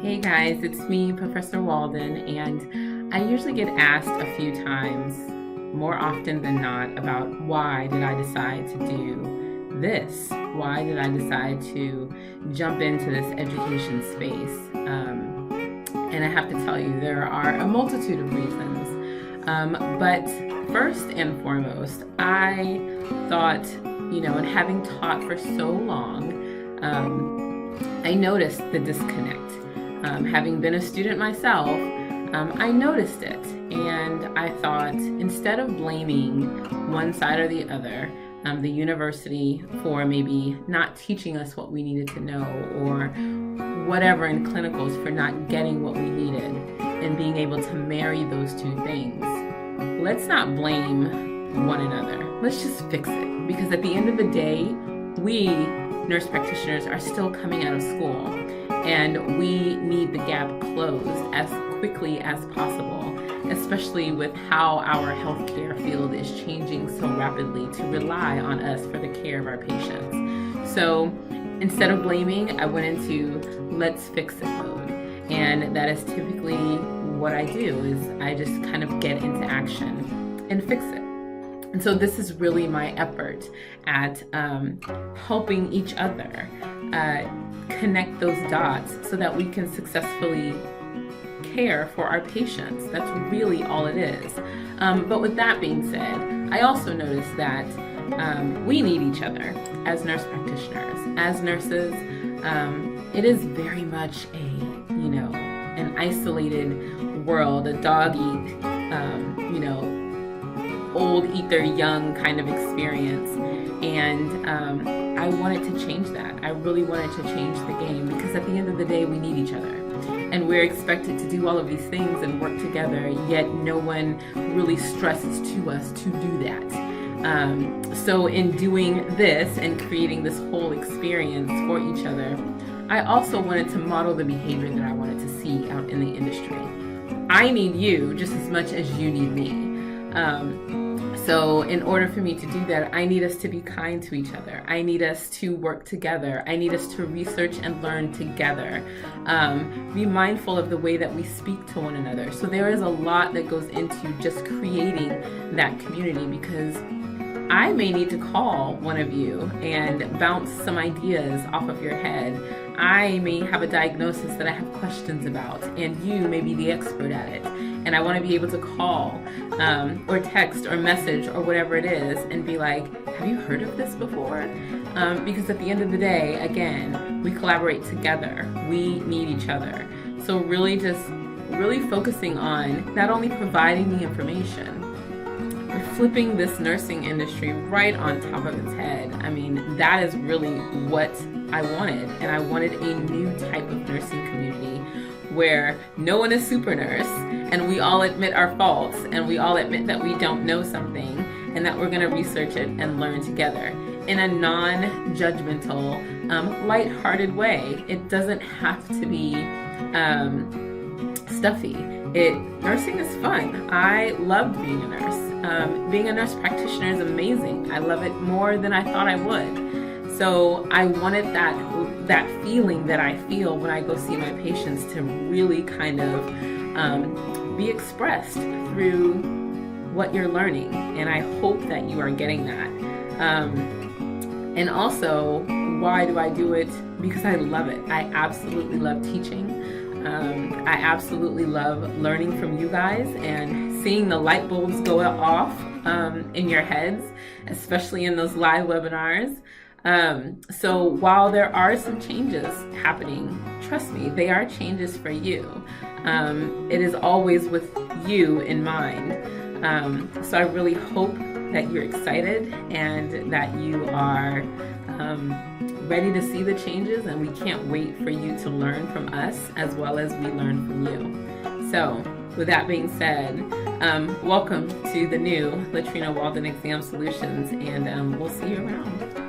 Hey guys, it's me, Professor Walden, and I usually get asked a few times, more often than not, about why did I decide to do this? Why did I decide to jump into this education space? And I have to tell you, there are a multitude of reasons. But first and foremost, I thought, and having taught for so long, I noticed the disconnect. Having been a student myself, I noticed it, and I thought, instead of blaming one side or the other, the university for maybe not teaching us what we needed to know, or whatever in clinicals for not getting what we needed, and being able to marry those two things, let's not blame one another. Let's just fix it, because at the end of the day, we nurse practitioners are still coming out of school, and we need the gap closed as quickly as possible, especially with how our healthcare field is changing so rapidly to rely on us for the care of our patients. So instead of blaming, I went into let's fix it mode, and that is typically what I do, is I just kind of get into action and fix it. And so this is really my effort at helping each other connect those dots so that we can successfully care for our patients. That's really all it is. But with that being said, I also noticed that we need each other as nurse practitioners. As nurses, it is very much an isolated world, a dog eat, old eat their young kind of experience, and I wanted to change that. I really wanted to change the game, because at the end of the day, we need each other, and we're expected to do all of these things and work together, yet no one really stresses to us to do that. So in doing this and creating this whole experience for each other, I also wanted to model the behavior that I wanted to see out in the industry. I need you just as much as you need me. So in order for me to do that, I need us to be kind to each other. I need us to work together. I need us to research and learn together. Be mindful of the way that we speak to one another. So there is a lot that goes into just creating that community, because I may need to call one of you and bounce some ideas off of your head. I may have a diagnosis that I have questions about, and you may be the expert at it. And I want to be able to call or text or message or whatever it is and be like, have you heard of this before? Because at the end of the day, again, we collaborate together. We need each other. So really focusing on not only providing the information, but flipping this nursing industry right on top of its head. I mean, that is really what I wanted. And I wanted a new type of nursing community where no one is super nurse, and we all admit our faults, and we all admit that we don't know something, and that we're going to research it and learn together in a non-judgmental, lighthearted way. It doesn't have to be stuffy. Nursing is fun. I loved being a nurse. Being a nurse practitioner is amazing. I love it more than I thought I would. So I wanted that feeling that I feel when I go see my patients to really kind of be expressed through what you're learning. And I hope that you are getting that. And also, why do I do it? Because I love it. I absolutely love teaching. I absolutely love learning from you guys and seeing the light bulbs go off in your heads, especially in those live webinars. So while there are some changes happening, trust me, they are changes for you. It is always with you in mind. So I really hope that you're excited and that you are ready to see the changes, and we can't wait for you to learn from us as well as we learn from you. So with that being said, welcome to the new Latrina Walden Exam Solutions, and we'll see you around.